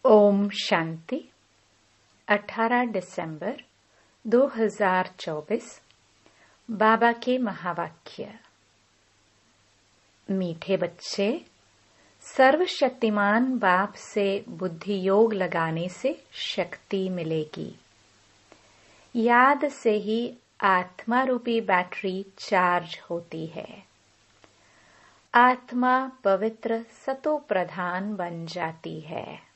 ओम शांति। 18 दिसंबर 2024। बाबा के महावाक्य। मीठे बच्चे, सर्वशक्तिमान बाप से बुद्धि योग लगाने से शक्ति मिलेगी। याद से ही आत्मा रूपी बैटरी चार्ज होती है। आत्मा पवित्र सतो प्रधान बन जाती है।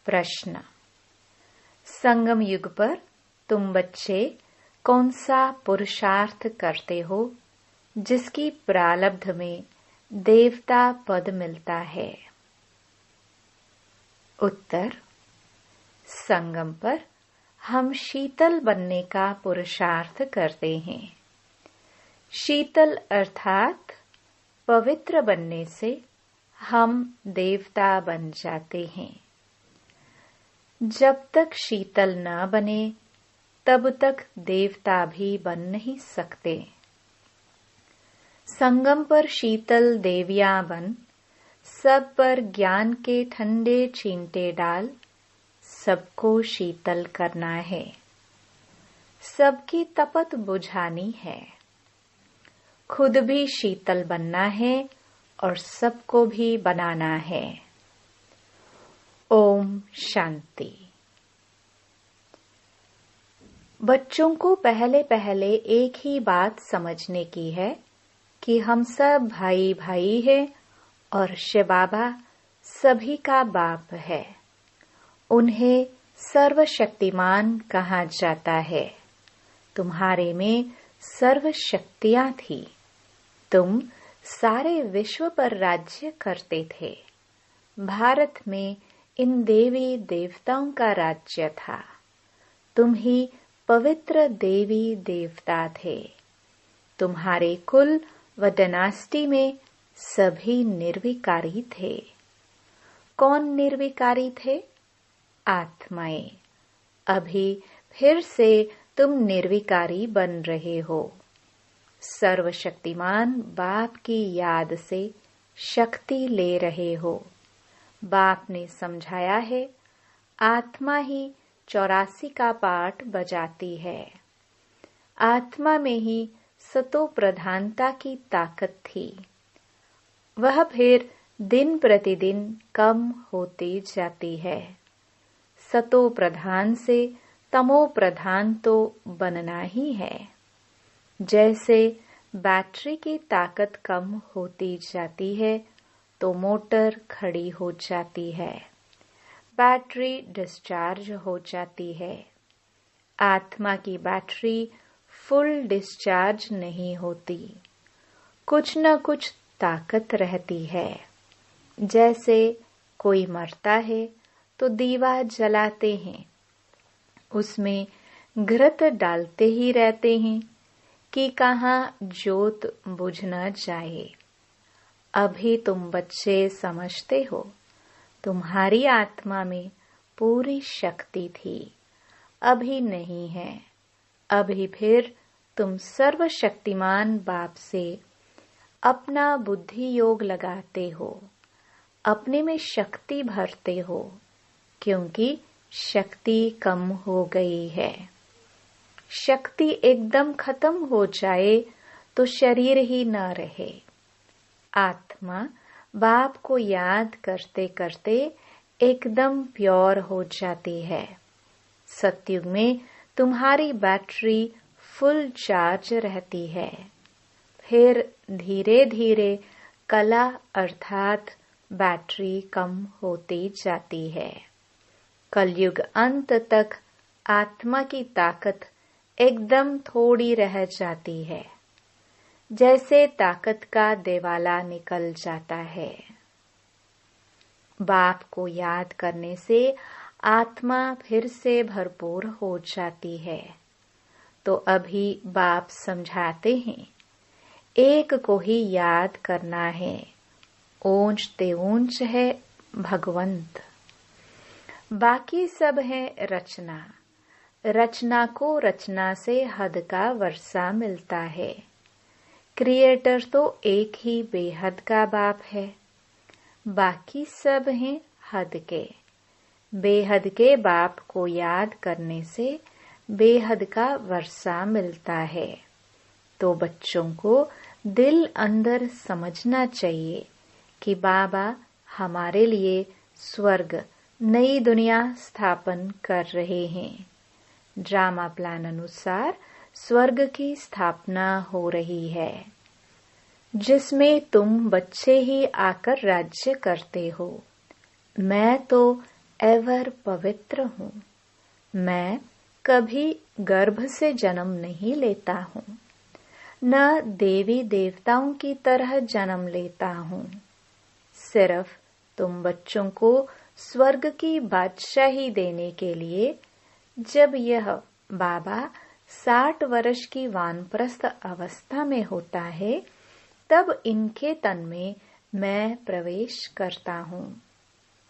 प्रश्न। संगम युग पर तुम बच्चे कौन सा पुरुषार्थ करते हो जिसकी प्रारब्ध में देवता पद मिलता है? उत्तर। संगम पर हम शीतल बनने का पुरुषार्थ करते हैं। शीतल अर्थात पवित्र बनने से हम देवता बन जाते हैं। जब तक शीतल न बने तब तक देवता भी बन नहीं सकते। संगम पर शीतल देवियां बन सब पर ज्ञान के ठंडे छींटे डाल सबको शीतल करना है। सबकी तपत बुझानी है। खुद भी शीतल बनना है और सबको भी बनाना है। ओम शांति। बच्चों को पहले पहले एक ही बात समझने की है कि हम सब भाई भाई हैं और शिव बाबा सभी का बाप है। उन्हें सर्वशक्तिमान कहा जाता है। तुम्हारे में सर्व शक्तियां थी। तुम सारे विश्व पर राज्य करते थे। भारत में इन देवी देवताओं का राज्य था। तुम ही पवित्र देवी देवता थे। तुम्हारे कुल व डायनेस्टी में सभी निर्विकारी थे। कौन निर्विकारी थे? आत्माएं। अभी फिर से तुम निर्विकारी बन रहे हो। सर्वशक्तिमान बाप की याद से शक्ति ले रहे हो। बाप ने समझाया है, आत्मा ही 84 का पाठ बजाती है। आत्मा में ही सतो प्रधानता की ताकत थी। वह फिर दिन प्रतिदिन कम होती जाती है। सतो प्रधान से तमो प्रधान तो बनना ही है। जैसे बैटरी की ताकत कम होती जाती है तो मोटर खड़ी हो जाती है। बैटरी डिस्चार्ज हो जाती है। आत्मा की बैटरी फुल डिस्चार्ज नहीं होती। कुछ न कुछ ताकत रहती है। जैसे कोई मरता है तो दीवा जलाते हैं। उसमें घृत डालते ही रहते हैं कि कहाँ जोत बुझ न जाए। अभी तुम बच्चे समझते हो, तुम्हारी आत्मा में पूरी शक्ति थी, अभी नहीं है। अभी फिर तुम सर्वशक्तिमान बाप से अपना बुद्धि योग लगाते हो, अपने में शक्ति भरते हो, क्योंकि शक्ति कम हो गई है। शक्ति एकदम खत्म हो जाए तो शरीर ही न रहे। आत्मा बाप को याद करते करते एकदम प्योर हो जाती है। सतयुग में तुम्हारी बैटरी फुल चार्ज रहती है। फिर धीरे धीरे कला अर्थात बैटरी कम होती जाती है। कलयुग अंत तक आत्मा की ताकत एकदम थोड़ी रह जाती है। जैसे ताकत का देवाला निकल जाता है। बाप को याद करने से आत्मा फिर से भरपूर हो जाती है। तो अभी बाप समझाते हैं, एक को ही याद करना है। ऊंच ते ऊंच है भगवंत। बाकी सब है रचना। रचना को रचना से हद का वर्षा मिलता है। क्रिएटर तो एक ही बेहद का बाप है। बाकी सब हैं हद के। बेहद के बाप को याद करने से बेहद का वर्षा मिलता है। तो बच्चों को दिल अंदर समझना चाहिए कि बाबा हमारे लिए स्वर्ग, नई दुनिया स्थापन कर रहे हैं। ड्रामा प्लान अनुसार स्वर्ग की स्थापना हो रही है, जिसमें तुम बच्चे ही आकर राज्य करते हो। मैं तो एवर पवित्र हूँ। मैं कभी गर्भ से जन्म नहीं लेता हूँ, न देवी देवताओं की तरह जन्म लेता हूँ। सिर्फ तुम बच्चों को स्वर्ग की बादशाही देने के लिए, जब यह बाबा 60 वर्ष की वानप्रस्थ अवस्था में होता है, तब इनके तन में मैं प्रवेश करता हूँ।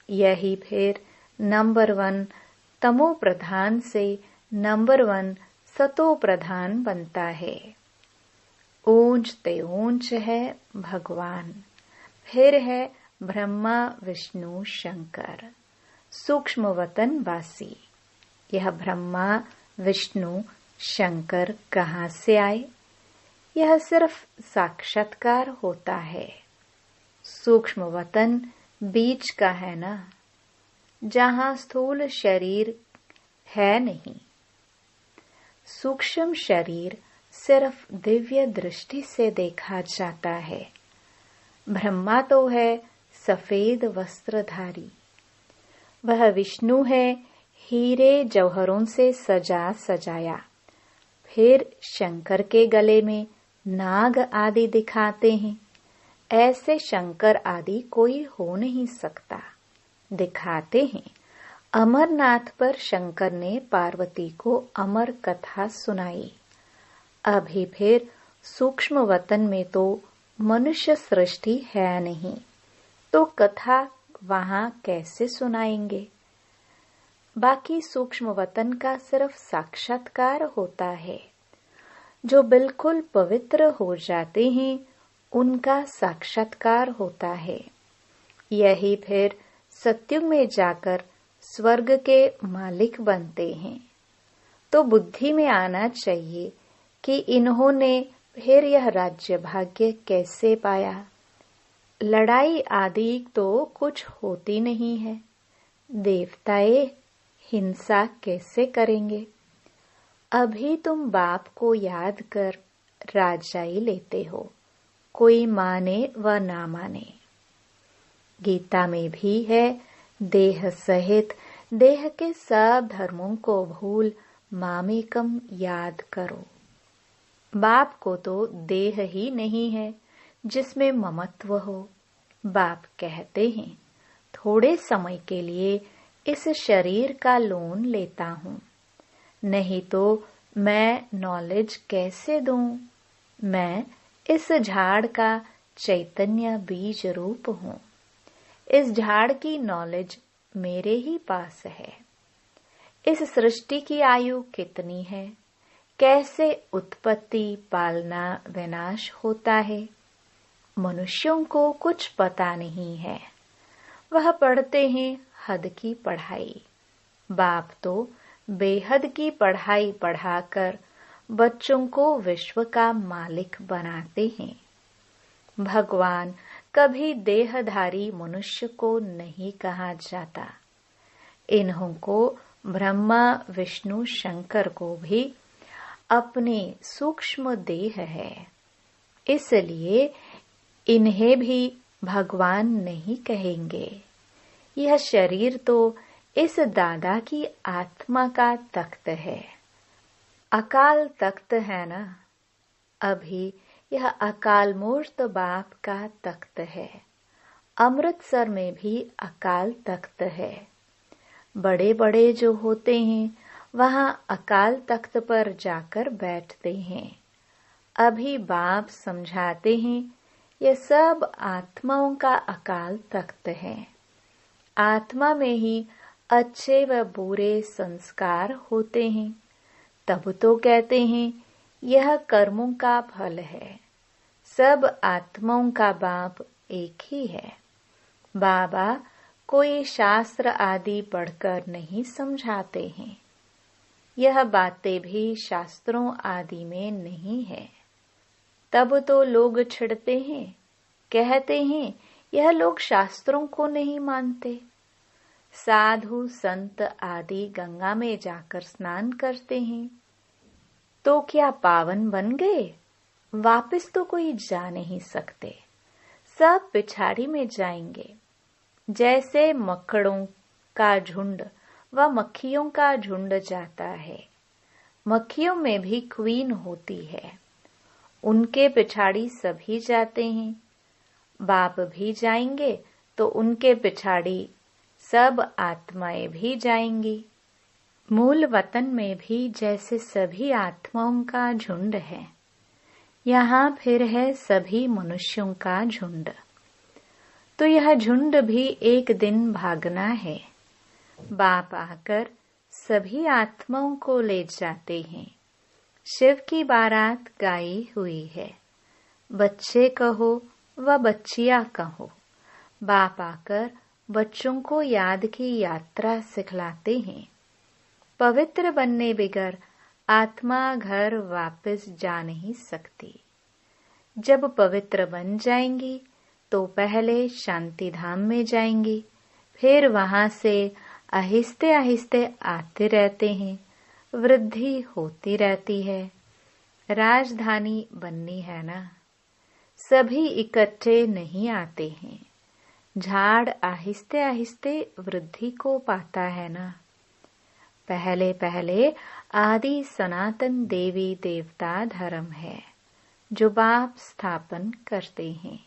यही फिर नंबर 1 तमो प्रधान से नंबर 1 सतो प्रधान बनता है। ऊंच ते ऊंच है भगवान, फिर है ब्रह्मा विष्णु शंकर, सूक्ष्म वतन वासी। यह ब्रह्मा विष्णु शंकर कहाँ से आए? यह सिर्फ साक्षात्कार होता है। सूक्ष्म वतन बीच का है ना, जहाँ स्थूल शरीर है नहीं। सूक्ष्म शरीर सिर्फ दिव्य दृष्टि से देखा जाता है। ब्रह्मा तो है सफेद वस्त्रधारी, वह विष्णु है हीरे जौहरों से सजा सजाया। फिर शंकर के गले में नाग आदि दिखाते हैं। ऐसे शंकर आदि कोई हो नहीं सकता। दिखाते हैं। अमरनाथ पर शंकर ने पार्वती को अमर कथा सुनाई। अभी फिर सूक्ष्म वतन में तो मनुष्य सृष्टि है नहीं, तो कथा वहां कैसे सुनाएंगे? बाकी सूक्ष्म वतन का सिर्फ साक्षात्कार होता है। जो बिल्कुल पवित्र हो जाते हैं, उनका साक्षात्कार होता है। यही फिर सत्युग में जाकर स्वर्ग के मालिक बनते हैं। तो बुद्धि में आना चाहिए कि इन्होंने फिर यह राज्य भाग्य कैसे पाया। लड़ाई आदि तो कुछ होती नहीं है। देवताएं हिंसा कैसे करेंगे? अभी तुम बाप को याद कर राजाई लेते हो, कोई माने व ना माने। गीता में भी है, देह सहित देह के सब धर्मों को भूल मामेकम याद करो। बाप को तो देह ही नहीं है जिसमें ममत्व हो। बाप कहते हैं, थोड़े समय के लिए इस शरीर का लोन लेता हूँ, नहीं तो मैं नॉलेज कैसे दूं? मैं इस झाड़ का चैतन्य बीज रूप हूँ। इस झाड़ की नॉलेज मेरे ही पास है। इस सृष्टि की आयु कितनी है, कैसे उत्पत्ति पालना विनाश होता है, मनुष्यों को कुछ पता नहीं है। वह पढ़ते हैं हद की पढ़ाई। बाप तो बेहद की पढ़ाई पढ़ाकर बच्चों को विश्व का मालिक बनाते हैं। भगवान कभी देहधारी मनुष्य को नहीं कहा जाता। इन्हों को ब्रह्मा विष्णु शंकर को भी अपने सूक्ष्म देह है, इसलिए इन्हें भी भगवान नहीं कहेंगे। यह शरीर तो इस दादा की आत्मा का तख्त है। अकाल तख्त है ना। अभी यह अकाल मूर्त बाप का तख्त है। अमृतसर में भी अकाल तख्त है। बड़े बड़े जो होते हैं वहां अकाल तख्त पर जाकर बैठते हैं। अभी बाप समझाते हैं, ये सब आत्माओं का अकाल तख्त है। आत्मा में ही अच्छे व बुरे संस्कार होते हैं। तब तो कहते हैं यह कर्मों का फल है। सब आत्माओं का बाप एक ही है। बाबा कोई शास्त्र आदि पढ़कर नहीं समझाते हैं। यह बातें भी शास्त्रों आदि में नहीं है। तब तो लोग छिड़ते हैं, कहते हैं यह लोग शास्त्रों को नहीं मानते। साधु संत आदि गंगा में जाकर स्नान करते हैं तो क्या पावन बन गए? वापस तो कोई जा नहीं सकते, सब पिछाड़ी में जाएंगे। जैसे मकड़ों का झुंड व मक्खियों का झुंड जाता है, मक्खियों में भी क्वीन होती है, उनके पिछाड़ी सभी जाते हैं। बाप भी जाएंगे तो उनके पिछाड़ी सब आत्माएं भी जाएंगी। मूल वतन में भी जैसे सभी आत्माओं का झुंड है, यहाँ फिर है सभी मनुष्यों का झुंड। तो यह झुंड भी एक दिन भागना है। बाप आकर सभी आत्माओं को ले जाते हैं। शिव की बारात गाई हुई है। बच्चे कहो व बच्चियां कहो, बाप आकर बच्चों को याद की यात्रा सिखलाते हैं। पवित्र बनने बगैर आत्मा घर वापस जा नहीं सकती। जब पवित्र बन जाएंगी तो पहले शांति धाम में जाएंगी, फिर वहां से आहिस्ते आहिस्ते आते रहते हैं, वृद्धि होती रहती है। राजधानी बननी है ना, सभी इकट्ठे नहीं आते हैं। झाड़ आहिस्ते आहिस्ते वृद्धि को पाता है ना। पहले पहले आदि सनातन देवी देवता धर्म है जो बाप स्थापन करते हैं।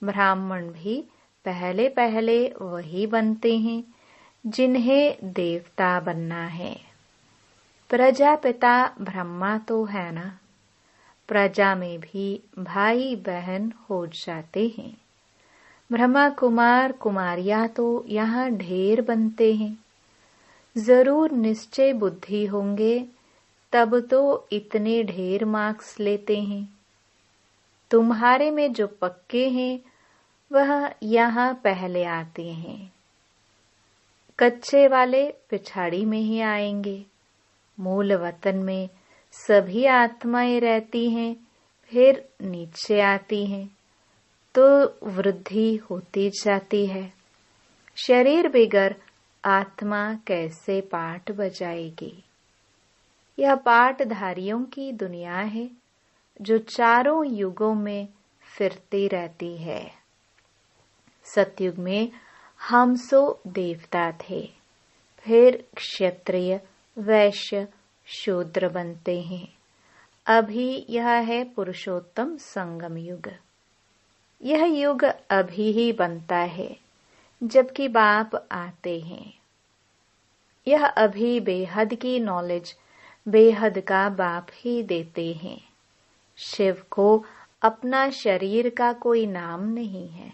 ब्राह्मण भी पहले पहले वही बनते हैं जिन्हें देवता बनना है। प्रजापिता ब्रह्मा तो है ना, प्रजा में भी भाई बहन हो जाते हैं। ब्रह्मा कुमार कुमारियां तो यहाँ ढेर बनते हैं। जरूर निश्चय बुद्धि होंगे तब तो इतने ढेर मार्क्स लेते हैं। तुम्हारे में जो पक्के हैं वह यहाँ पहले आते हैं, कच्चे वाले पिछाड़ी में ही आएंगे। मूल वतन में सभी आत्माएं रहती हैं, फिर नीचे आती हैं तो वृद्धि होती जाती है। शरीर बिगर आत्मा कैसे पाठ बजाएगी? यह पाठधारियों की दुनिया है जो चारों युगों में फिरती रहती है। सतयुग में हम सो देवता थे, फिर क्षत्रिय वैश्य शूद्र बनते हैं। अभी यह है पुरुषोत्तम संगम युग। यह युग अभी ही बनता है जबकि बाप आते हैं। यह अभी बेहद की नॉलेज बेहद का बाप ही देते हैं। शिव को अपना शरीर का कोई नाम नहीं है।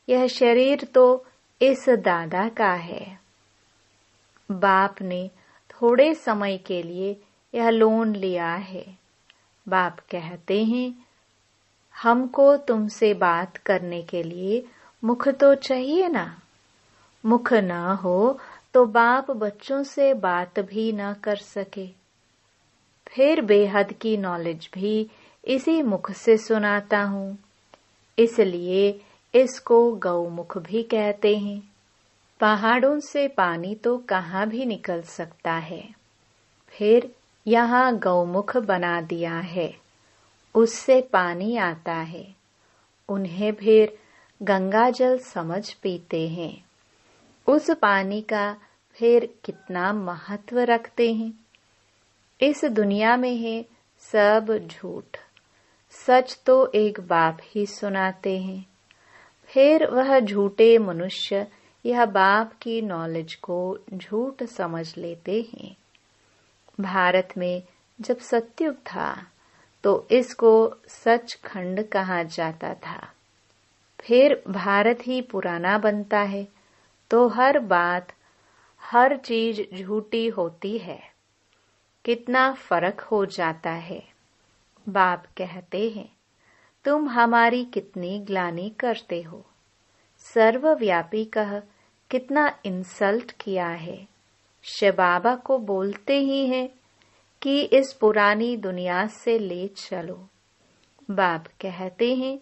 यह शरीर तो इस दादा का है। बाप ने थोड़े समय के लिए यह लोन लिया है। बाप कहते हैं हमको तुमसे बात करने के लिए मुख तो चाहिए ना। मुख न हो तो बाप बच्चों से बात भी न कर सके। फिर बेहद की नॉलेज भी इसी मुख से सुनाता हूँ, इसलिए इसको गौमुख भी कहते हैं। पहाड़ों से पानी तो कहाँ भी निकल सकता है, फिर यहाँ गौमुख बना दिया है, उससे पानी आता है। उन्हें फिर गंगा जल समझ पीते हैं। उस पानी का फिर कितना महत्व रखते हैं। इस दुनिया में है सब झूठ, सच तो एक बाप ही सुनाते हैं। फिर वह झूठे मनुष्य यह बाप की नॉलेज को झूठ समझ लेते हैं। भारत में जब सतयुग था तो इसको सचखंड कहा जाता था। फिर भारत ही पुराना बनता है तो हर बात हर चीज झूठी होती है। कितना फर्क हो जाता है। बाप कहते हैं तुम हमारी कितनी ग्लानि करते हो। सर्वव्यापी कह कितना इंसल्ट किया है। शिव बाबा को बोलते ही हैं कि इस पुरानी दुनिया से ले चलो। बाप कहते हैं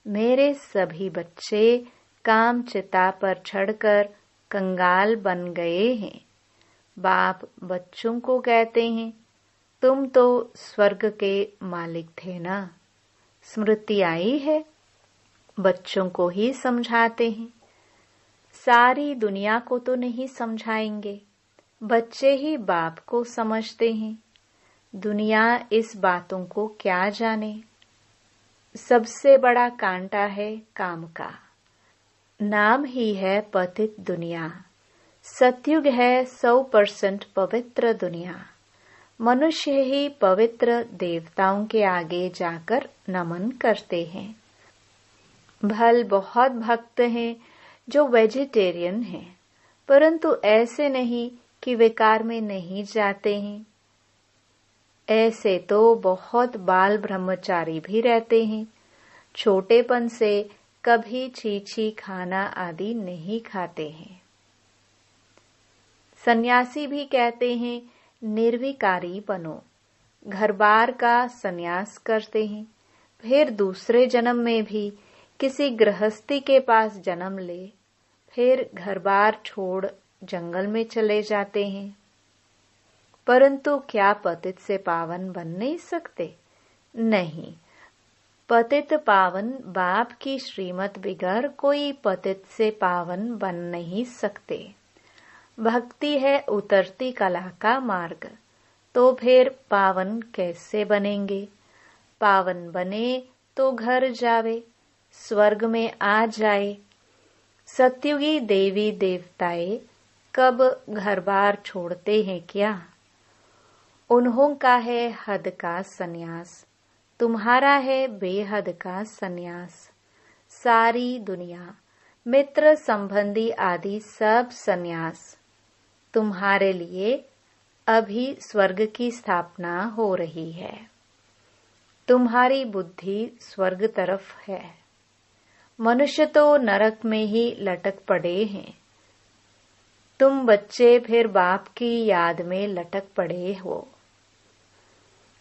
मेरे सभी बच्चे काम चिता पर चढ़कर कंगाल बन गए हैं। बाप बच्चों को कहते हैं तुम तो स्वर्ग के मालिक थे ना। स्मृति आई है, बच्चों को ही समझाते हैं। सारी दुनिया को तो नहीं समझाएंगे, बच्चे ही बाप को समझते हैं। दुनिया इस बातों को क्या जाने। सबसे बड़ा कांटा है काम का। नाम ही है पतित दुनिया। सतयुग है 100% पवित्र दुनिया। मनुष्य ही पवित्र देवताओं के आगे जाकर नमन करते हैं। भल बहुत भक्त हैं जो वेजिटेरियन हैं, परंतु ऐसे नहीं कि विकार में नहीं जाते हैं। ऐसे तो बहुत बाल ब्रह्मचारी भी रहते हैं। छोटेपन से कभी छीछी खाना आदि नहीं खाते हैं। सन्यासी भी कहते हैं निर्विकारी बनो। घर बार का सन्यास करते हैं, फिर दूसरे जन्म में भी किसी गृहस्थी के पास जन्म ले, फिर घर बार छोड़ जंगल में चले जाते हैं। परंतु क्या पतित से पावन बन नहीं सकते? नहीं, पतित पावन बाप की श्रीमत बिगर कोई पतित से पावन बन नहीं सकते। भक्ति है उतरती कला का मार्ग, तो फिर पावन कैसे बनेंगे? पावन बने तो घर जावे, स्वर्ग में आ जाए। सत्युगी देवी देवताएं कब घर बार छोड़ते हैं क्या? उन्हों का है हद का सन्यास, तुम्हारा है बेहद का सन्यास। सारी दुनिया मित्र संबंधी आदि सब सन्यास। तुम्हारे लिए अभी स्वर्ग की स्थापना हो रही है। तुम्हारी बुद्धि स्वर्ग तरफ है। मनुष्य तो नरक में ही लटक पड़े हैं। तुम बच्चे फिर बाप की याद में लटक पड़े हो।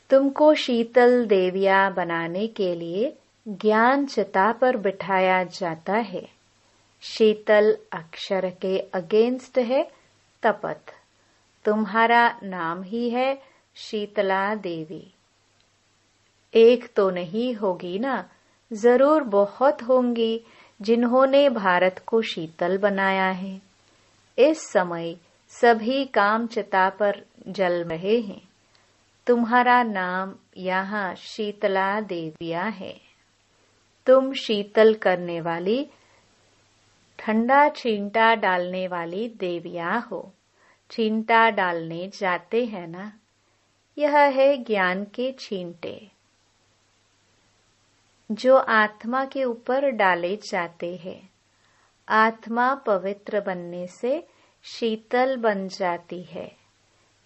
तुमको शीतल देविया बनाने के लिए ज्ञान चिता पर बिठाया जाता है। शीतल अक्षर के अगेंस्ट है तपत। तुम्हारा नाम ही है शीतला देवी। एक तो नहीं होगी ना, जरूर बहुत होंगी जिन्होंने भारत को शीतल बनाया है। इस समय सभी काम चिता पर जल रहे हैं। तुम्हारा नाम यहाँ शीतला देविया है। तुम शीतल करने वाली, ठंडा छींटा डालने वाली देविया हो। छींटा डालने जाते हैं ना, यह है ज्ञान के छींटे जो आत्मा के ऊपर डाले जाते हैं। आत्मा पवित्र बनने से शीतल बन जाती है।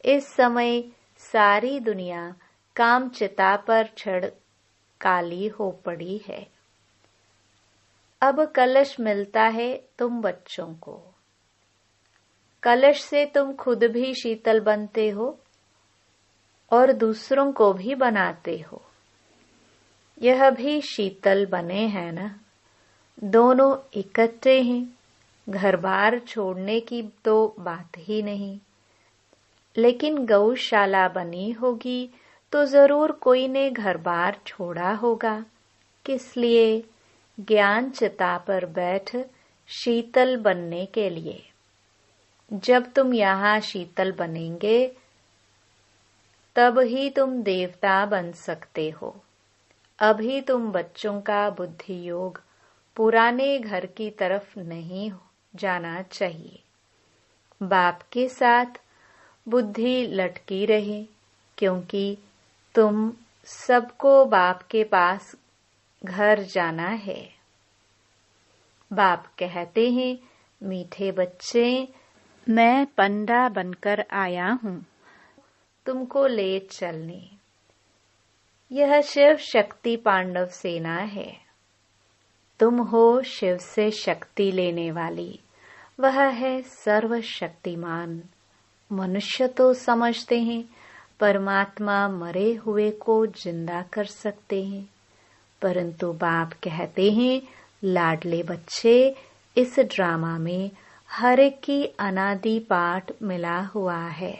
इस समय सारी दुनिया काम चिता पर चढ़ काली हो पड़ी है। अब कलश मिलता है तुम बच्चों को। कलश से तुम खुद भी शीतल बनते हो और दूसरों को भी बनाते हो। यह भी शीतल बने हैं ना। दोनों इकट्ठे हैं। घर बार छोड़ने की तो बात ही नहीं। लेकिन गौशाला बनी होगी तो जरूर कोई ने घर बार छोड़ा होगा। किस लिए? ज्ञान चिता पर बैठ शीतल बनने के लिए। जब तुम यहाँ शीतल बनेंगे तब ही तुम देवता बन सकते हो। अभी तुम बच्चों का बुद्धि योग पुराने घर की तरफ नहीं जाना चाहिए। बाप के साथ बुद्धि लटकी रहे, क्योंकि तुम सबको बाप के पास घर जाना है। बाप कहते हैं, मीठे बच्चे, मैं पंडा बनकर आया हूँ तुमको ले चलने। यह शिव शक्ति पांडव सेना है। तुम हो शिव से शक्ति लेने वाली, वह है सर्वशक्तिमान। मनुष्य तो समझते हैं परमात्मा मरे हुए को जिंदा कर सकते हैं, परंतु बाप कहते हैं लाडले बच्चे, इस ड्रामा में हर एक की अनादि पाठ मिला हुआ है।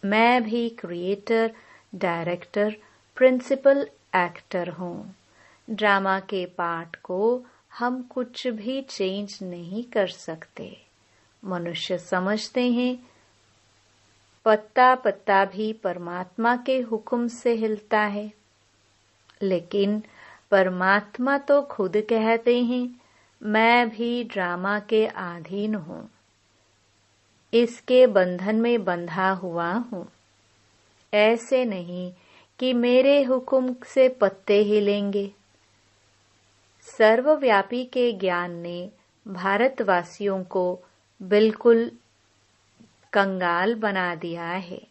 मैं भी क्रिएटर, डायरेक्टर, प्रिंसिपल एक्टर हूँ। ड्रामा के पार्ट को हम कुछ भी चेंज नहीं कर सकते। मनुष्य समझते हैं पत्ता पत्ता भी परमात्मा के हुक्म से हिलता है, लेकिन परमात्मा तो खुद कहते हैं मैं भी ड्रामा के अधीन हूँ, इसके बंधन में बंधा हुआ हूँ। ऐसे नहीं कि मेरे हुक्म से पत्ते हिलेंगे। सर्वव्यापी के ज्ञान ने भारतवासियों को बिल्कुल कंगाल बना दिया है।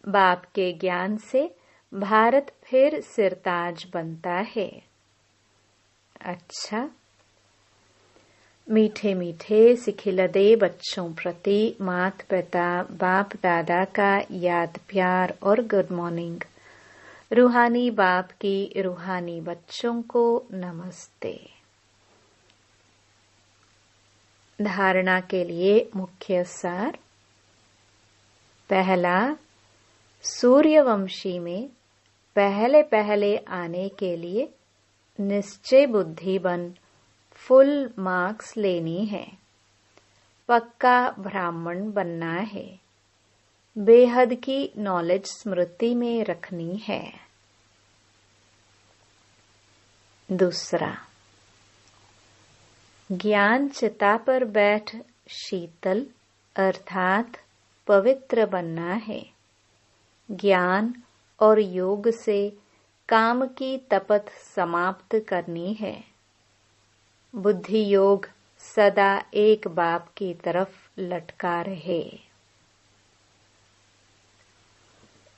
बाप के ज्ञान से भारत फिर सिरताज बनता है। अच्छा, मीठे मीठे सिखिलदे बच्चों प्रति माता पिता बाप दादा का याद प्यार और गुड मॉर्निंग। रूहानी बाप की रूहानी बच्चों को नमस्ते। धारणा के लिए मुख्य सार। पहला, सूर्यवंशी में पहले पहले आने के लिए निश्चय बुद्धि बन फुल मार्क्स लेनी है। पक्का ब्राह्मण बनना है। बेहद की नॉलेज स्मृति में रखनी है। दूसरा, ज्ञान चिता पर बैठ शीतल अर्थात पवित्र बनना है। ज्ञान और योग से काम की तपत समाप्त करनी है। बुद्धि योग सदा एक बाप की तरफ लटका रहे।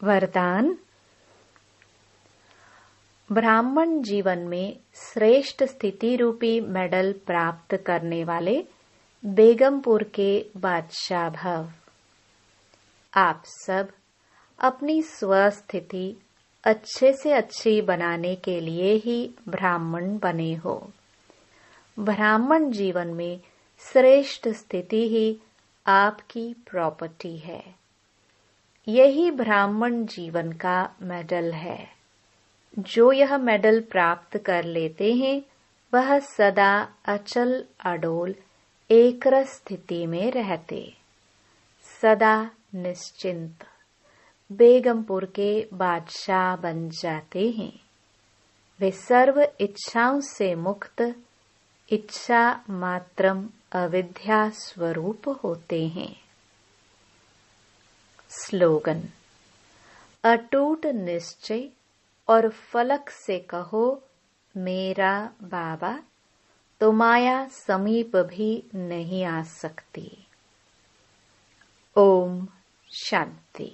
वरदान। ब्राह्मण जीवन में श्रेष्ठ स्थिति रूपी मेडल प्राप्त करने वाले बेगमपुर के बादशाह भव। आप सब अपनी स्वस्थिति अच्छे से अच्छी बनाने के लिए ही ब्राह्मण बने हो। ब्राह्मण जीवन में श्रेष्ठ स्थिति ही आपकी प्रॉपर्टी है। यही ब्राह्मण जीवन का मेडल है। जो यह मेडल प्राप्त कर लेते हैं वह सदा अचल अडोल एकरस स्थिति में रहते, सदा निश्चिंत बेगमपुर के बादशाह बन जाते हैं। वे सर्व इच्छाओं से मुक्त इच्छा मात्रम अविद्या स्वरूप होते हैं। स्लोगन। अटूट निश्चय और फलक से कहो मेरा बाबा, तो माया समीप भी नहीं आ सकती। ओम शांति।